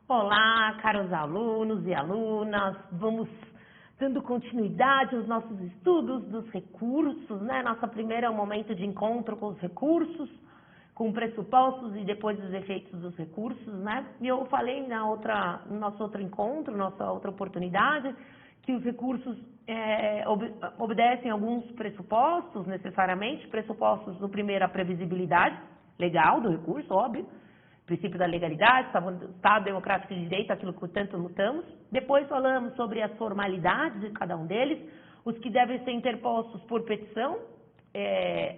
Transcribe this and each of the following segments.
Olá, caros alunos e alunas, vamos dando continuidade aos nossos estudos dos recursos, né? Nossa primeira é o momento de encontro com os recursos, com pressupostos e depois os efeitos dos recursos, né? E eu falei no nosso outro encontro, nossa outra oportunidade, que os recursos obedecem a alguns pressupostos, necessariamente, pressupostos do primeiro, a previsibilidade legal do recurso, óbvio, princípio da legalidade, Estado democrático de direito, aquilo que tanto lutamos. Depois falamos sobre as formalidades de cada um deles, os que devem ser interpostos por petição,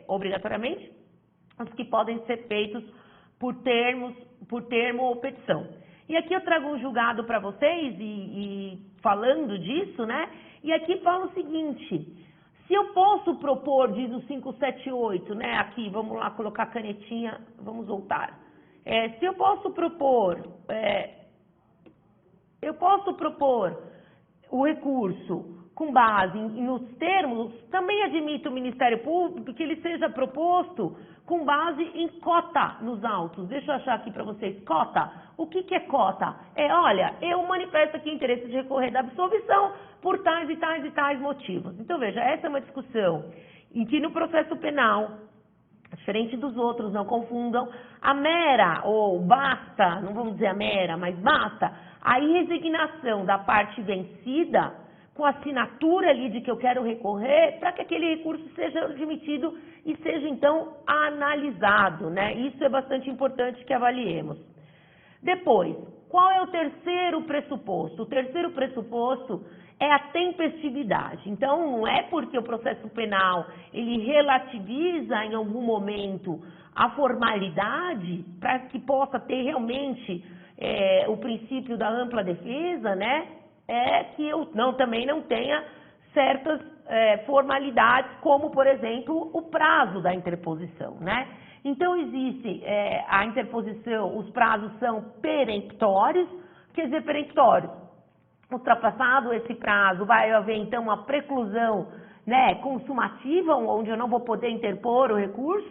obrigatoriamente, os que podem ser feitos por termo ou petição. E aqui eu trago um julgado para vocês e falando disso, né? E aqui fala o seguinte: se eu posso propor, diz o 578, né? Aqui, vamos lá colocar a canetinha, vamos voltar. Se eu posso propor, o recurso com base nos termos, também admite o Ministério Público que ele seja proposto com base em cota nos autos. Deixa eu achar aqui para vocês, cota. O que é cota? Olha, eu manifesto aqui interesse de recorrer da absolvição por tais e tais e tais motivos. Então, veja, essa é uma discussão em que no processo penal, diferente dos outros, não confundam, a mera, ou basta, não vamos dizer a mera, mas basta, a resignação da parte vencida, com a assinatura ali de que eu quero recorrer, para que aquele recurso seja admitido e seja, então, analisado, né? Isso é bastante importante que avaliemos. Depois, qual é o terceiro pressuposto? O terceiro pressuposto é a tempestividade. Então, não é porque o processo penal ele relativiza em algum momento a formalidade para que possa ter realmente o princípio da ampla defesa, né? Que eu também não tenha certas formalidades, como, por exemplo, o prazo da interposição, né? Então, existe a interposição, os prazos são peremptórios, quer dizer, peremptórios. Ultrapassado esse prazo, vai haver, então, uma preclusão, né, consumativa, onde eu não vou poder interpor o recurso,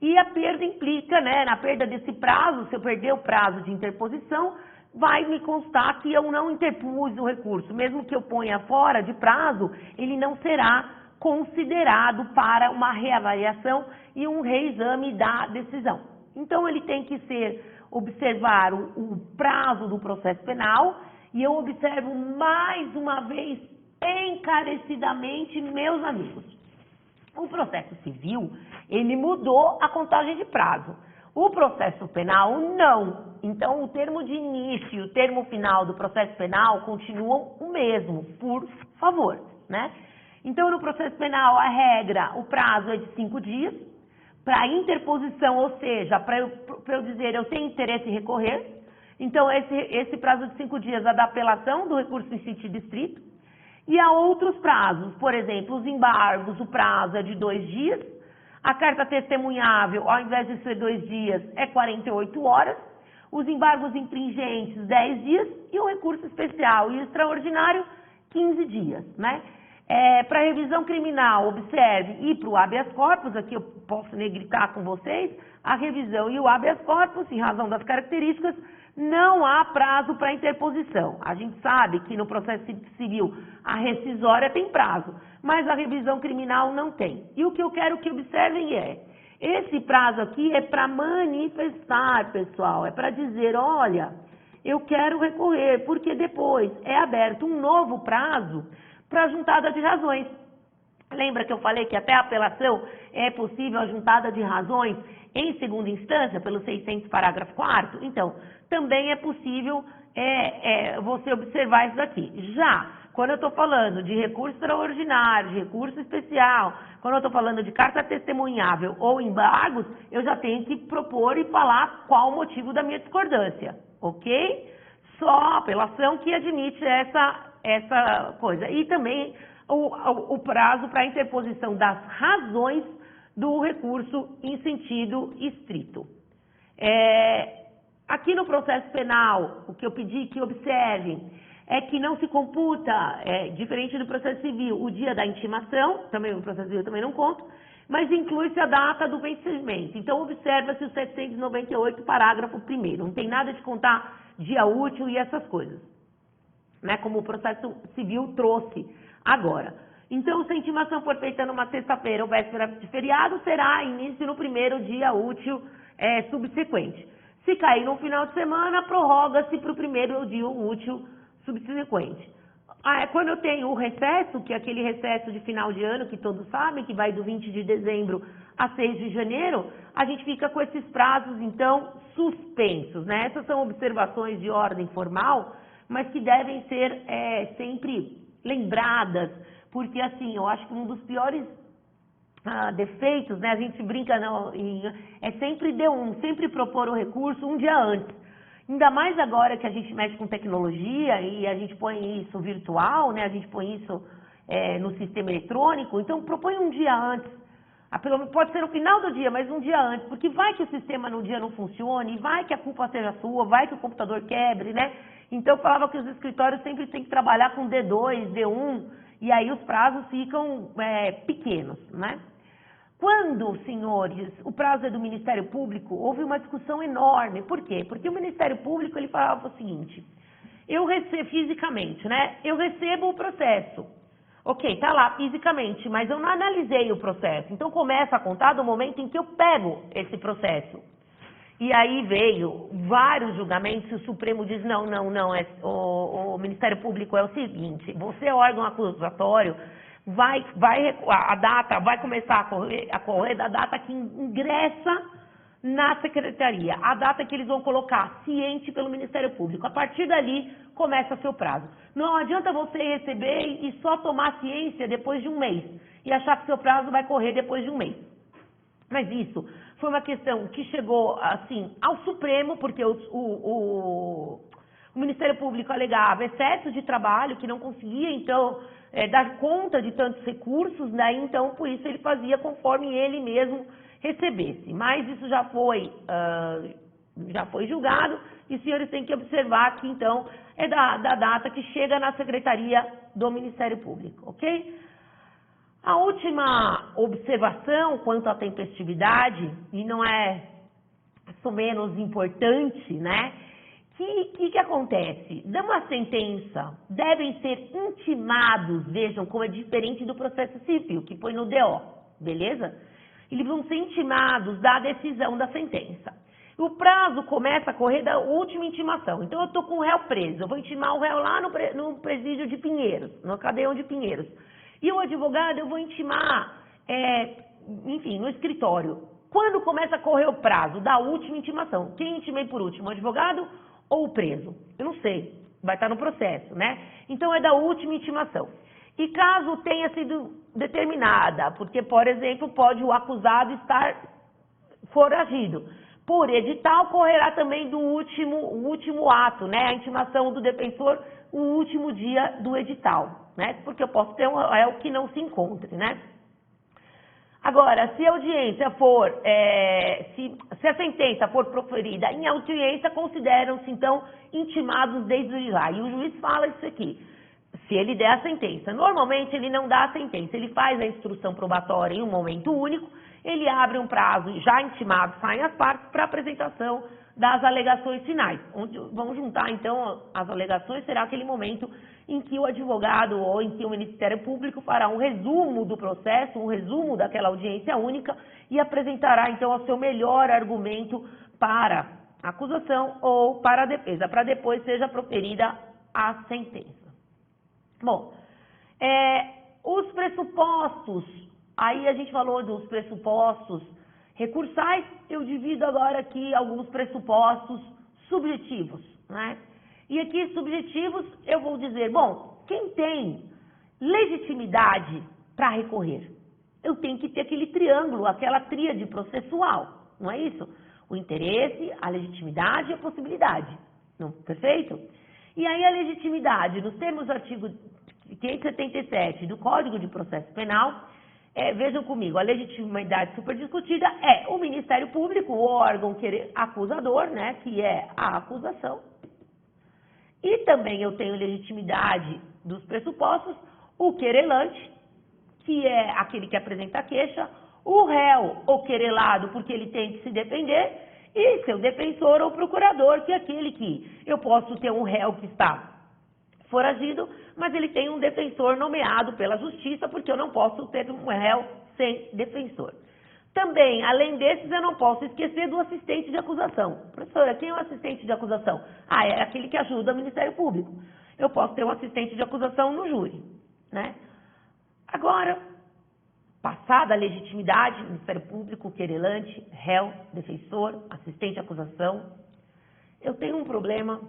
e a perda implica, né, na perda desse prazo, se eu perder o prazo de interposição, vai me constar que eu não interpus o recurso. Mesmo que eu ponha fora de prazo, ele não será considerado para uma reavaliação e um reexame da decisão. Então, ele tem que observar o prazo do processo penal, e eu observo mais uma vez, encarecidamente, meus amigos. O processo civil, ele mudou a contagem de prazo. O processo penal, não. Então, o termo de início e o termo final do processo penal continuam o mesmo, por favor, né? Então, no processo penal, a regra, o prazo é de 5 dias. Para interposição, ou seja, para eu dizer eu tenho interesse em recorrer. Então, esse prazo de 5 dias é da apelação do recurso em sentido estrito. E há outros prazos, por exemplo, os embargos, o prazo é de 2 dias. A carta testemunhável, ao invés de ser 2 dias, é 48 horas. Os embargos infringentes, 10 dias. E o recurso especial e extraordinário, 15 dias, né? Para revisão criminal, observe, e para o habeas corpus, aqui eu posso negritar com vocês, a revisão e o habeas corpus, em razão das características, não há prazo para interposição. A gente sabe que no processo civil a rescisória tem prazo, mas a revisão criminal não tem. E o que eu quero que observem esse prazo aqui é para manifestar, pessoal, é para dizer, olha, eu quero recorrer, porque depois é aberto um novo prazo para a juntada de razões. Lembra que eu falei que até a apelação é possível a juntada de razões em segunda instância, pelo 600 parágrafo 4º? Então, também é possível você observar isso daqui. Já, quando eu estou falando de recurso extraordinário, de recurso especial, quando eu estou falando de carta testemunhável ou embargos, eu já tenho que propor e falar qual o motivo da minha discordância, ok? Só a apelação que admite essa coisa. E também o prazo para interposição das razões do recurso em sentido estrito. Aqui no processo penal, o que eu pedi que observem é que não se computa, diferente do processo civil, o dia da intimação, também o processo civil também não conta, mas inclui-se a data do vencimento. Então, observa-se o 798, parágrafo 1º. Não tem nada de contar dia útil e essas coisas, né? Como o processo civil trouxe agora. Então, se a intimação for feita numa sexta-feira ou véspera de feriado, será início no primeiro dia útil subsequente. Se cair no final de semana, prorroga-se para o primeiro dia útil subsequente. Quando eu tenho o recesso, que é aquele recesso de final de ano, que todos sabem, que vai do 20 de dezembro a 6 de janeiro, a gente fica com esses prazos, então, suspensos, né? Essas são observações de ordem formal, mas que devem ser sempre lembradas, porque, assim, eu acho que um dos piores defeitos, né? A gente brinca, não, é sempre sempre propor o recurso um dia antes. Ainda mais agora que a gente mexe com tecnologia e a gente põe isso virtual, né? A gente põe isso no sistema eletrônico, então propõe um dia antes. Pode ser no final do dia, mas um dia antes, porque vai que o sistema no dia não funcione, vai que a culpa seja sua, vai que o computador quebre, né? Então eu falava que os escritórios sempre têm que trabalhar com D2, D1, e aí os prazos ficam pequenos, né? Quando, senhores, o prazo é do Ministério Público, houve uma discussão enorme. Por quê? Porque o Ministério Público, ele falava o seguinte, eu recebo fisicamente, né? Eu recebo o processo. Ok, tá lá fisicamente, mas eu não analisei o processo. Então começa a contar do momento em que eu pego esse processo. E aí veio vários julgamentos e o Supremo diz, não, o Ministério Público é o seguinte, você é órgão acusatório, a data vai começar a correr da data que ingressa na secretaria, a data que eles vão colocar ciente pelo Ministério Público. A partir dali, começa seu prazo. Não adianta você receber e só tomar ciência depois de um mês e achar que seu prazo vai correr depois de um mês. Mas isso foi uma questão que chegou, assim, ao Supremo, porque o Ministério Público alegava excesso de trabalho, que não conseguia, então, dar conta de tantos recursos, daí, então, por isso ele fazia conforme ele mesmo recebesse. Mas isso já foi julgado e os senhores têm que observar que, então, é da data que chega na Secretaria do Ministério Público, ok? A última observação quanto à tempestividade, e não é menos importante, né? Que acontece? De uma sentença, devem ser intimados, vejam como é diferente do processo civil, que foi no DO, beleza? Eles vão ser intimados da decisão da sentença. O prazo começa a correr da última intimação. Então, eu estou com o réu preso, eu vou intimar o réu lá no presídio de Pinheiros, no cadeião de Pinheiros. E o advogado eu vou intimar, enfim, no escritório. Quando começa a correr o prazo da última intimação? Quem intimei por último, o advogado ou o preso? Eu não sei, vai estar no processo, né? Então é da última intimação. E caso tenha sido determinada, porque, por exemplo, pode o acusado estar foragido. Por edital, correrá também do último ato, né? A intimação do defensor, o último dia do edital, né? Porque eu posso ter um réu que não se encontre, né? Agora, se a audiência for, se a sentença for proferida em audiência, consideram-se, então, intimados desde já. E o juiz fala isso aqui, se ele der a sentença. Normalmente, ele não dá a sentença, ele faz a instrução probatória em um momento único, ele abre um prazo, já intimado, saem as partes para apresentação das alegações finais. Onde vão juntar, então, as alegações, será aquele momento em que o advogado ou em que o Ministério Público fará um resumo do processo, um resumo daquela audiência única e apresentará, então, o seu melhor argumento para a acusação ou para a defesa, para depois seja proferida a sentença. Bom, os pressupostos, aí a gente falou dos pressupostos recursais, eu divido agora aqui alguns pressupostos subjetivos, né? E aqui, subjetivos, eu vou dizer, bom, quem tem legitimidade para recorrer? Eu tenho que ter aquele triângulo, aquela tríade processual, não é isso? O interesse, a legitimidade e a possibilidade, não, perfeito? E aí a legitimidade, nos termos do artigo 577 do Código de Processo Penal, vejam comigo, a legitimidade superdiscutida é o Ministério Público, o órgão acusador, né, que é a acusação. E também eu tenho legitimidade dos pressupostos, o querelante, que é aquele que apresenta a queixa, o réu ou querelado, porque ele tem que se defender, E seu defensor ou procurador, que é aquele que eu posso ter um réu que está foragido, mas ele tem um defensor nomeado pela justiça, porque eu não posso ter um réu sem defensor. Também, além desses, eu não posso esquecer do assistente de acusação. Professora, quem é o assistente de acusação? É aquele que ajuda o Ministério Público. Eu posso ter um assistente de acusação no júri, né? Agora, passada a legitimidade, Ministério Público, querelante, réu, defensor, assistente de acusação, eu tenho um problema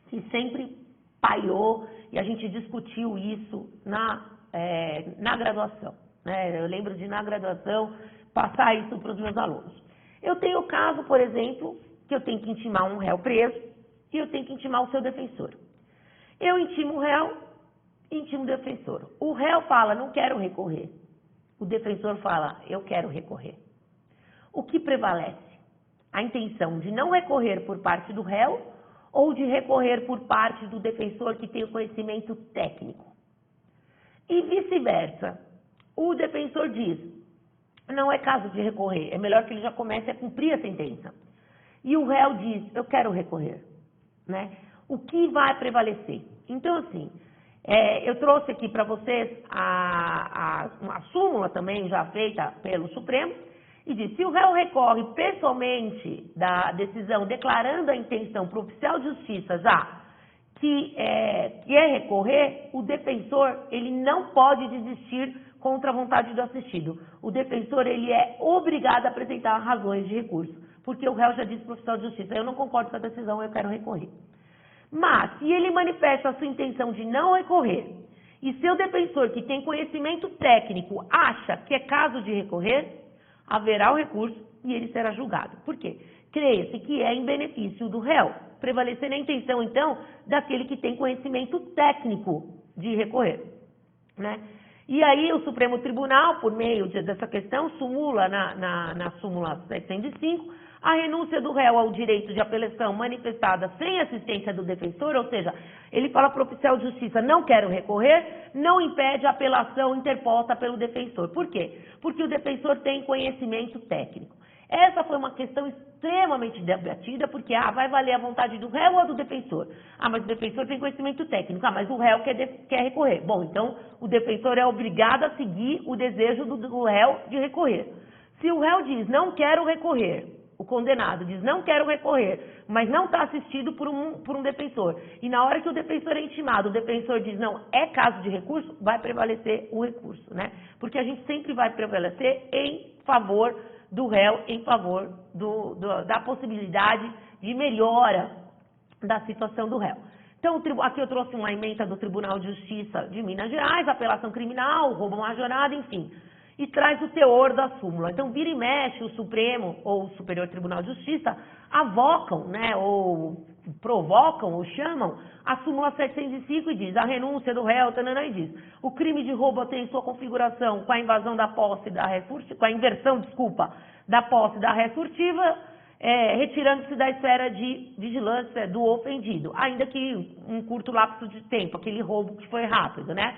que sempre pairou e a gente discutiu isso na graduação, né? Eu lembro de, na graduação, passar isso para os meus alunos. Eu tenho o caso, por exemplo, que eu tenho que intimar um réu preso e eu tenho que intimar o seu defensor. Eu intimo o réu, intimo o defensor. O réu fala, não quero recorrer. O defensor fala, eu quero recorrer. O que prevalece? A intenção de não recorrer por parte do réu ou de recorrer por parte do defensor que tem o conhecimento técnico? E vice-versa. O defensor diz, não é caso de recorrer, é melhor que ele já comece a cumprir a sentença. E o réu diz, eu quero recorrer, né? O que vai prevalecer? Então, assim, eu trouxe aqui para vocês uma súmula também já feita pelo Supremo, e diz, se o réu recorre pessoalmente da decisão declarando a intenção para o oficial de justiça já que é recorrer, o defensor ele não pode desistir contra a vontade do assistido. O defensor ele é obrigado a apresentar razões de recurso, porque o réu já disse para o oficial de justiça, eu não concordo com a decisão, eu quero recorrer. Mas, se ele manifesta a sua intenção de não recorrer, e seu defensor, que tem conhecimento técnico, acha que é caso de recorrer, haverá o recurso e ele será julgado. Por quê? Creia-se que é em benefício do réu, prevalecendo a intenção, então, daquele que tem conhecimento técnico de recorrer, né? E aí o Supremo Tribunal, por meio dessa questão, sumula na súmula 705, a renúncia do réu ao direito de apelação manifestada sem assistência do defensor, ou seja, ele fala para o oficial de justiça, não quero recorrer, não impede a apelação interposta pelo defensor. Por quê? Porque o defensor tem conhecimento técnico. Essa foi uma questão extremamente debatida, porque, vai valer a vontade do réu ou do defensor? Mas o defensor tem conhecimento técnico. Mas o réu quer recorrer. Bom, então o defensor é obrigado a seguir o desejo do réu de recorrer. Se o réu diz, não quero recorrer, o condenado diz, não quero recorrer, mas não está assistido por um defensor, e na hora que o defensor é intimado, o defensor diz, não, é caso de recurso, vai prevalecer o recurso, né? Porque a gente sempre vai prevalecer em favor do réu, em favor da possibilidade de melhora da situação do réu. Então, aqui eu trouxe uma ementa do Tribunal de Justiça de Minas Gerais, apelação criminal, roubo majorado, enfim, e traz o teor da súmula. Então, vira e mexe, o Supremo ou o Superior Tribunal de Justiça avocam, né, ou provocam ou chamam a súmula 705 e diz, a renúncia do réu, tanana, e diz, o crime de roubo tem sua configuração com a invasão da posse da com a inversão, da posse da res furtiva, retirando-se da esfera de vigilância do ofendido, ainda que um curto lapso de tempo, aquele roubo que foi rápido, né?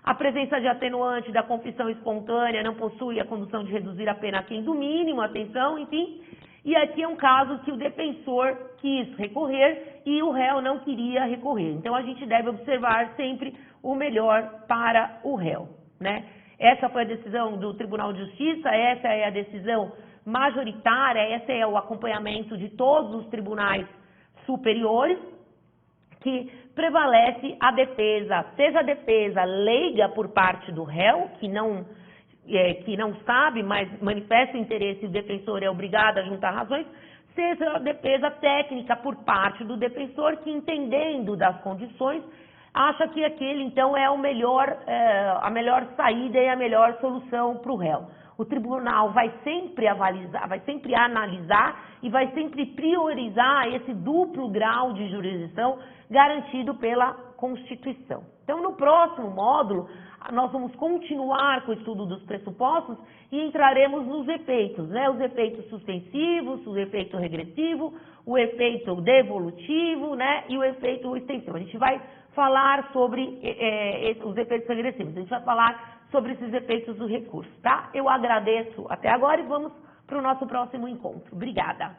A presença de atenuante da confissão espontânea não possui a condução de reduzir a pena aquém do mínimo, atenção, enfim. E aqui é um caso que o defensor quis recorrer e o réu não queria recorrer. Então, a gente deve observar sempre o melhor para o réu, né? Essa foi a decisão do Tribunal de Justiça, essa é a decisão majoritária, esse é o acompanhamento de todos os tribunais superiores, que prevalece a defesa, seja a defesa leiga por parte do réu, que não sabe, mas manifesta o interesse e o defensor é obrigado a juntar razões, seja a defesa técnica por parte do defensor, que entendendo das condições, acha que aquele então é a melhor saída e a melhor solução para o réu. O tribunal vai sempre avalizar, vai sempre analisar e vai sempre priorizar esse duplo grau de jurisdição garantido pela Constituição. Então, no próximo módulo, nós vamos continuar com o estudo dos pressupostos e entraremos nos efeitos, né? Os efeitos suspensivos, o efeito regressivo, o efeito devolutivo, né? E o efeito extensivo. A gente vai falar sobre os efeitos regressivos, a gente vai falar sobre esses efeitos do recurso, tá? Eu agradeço até agora e vamos para o nosso próximo encontro. Obrigada!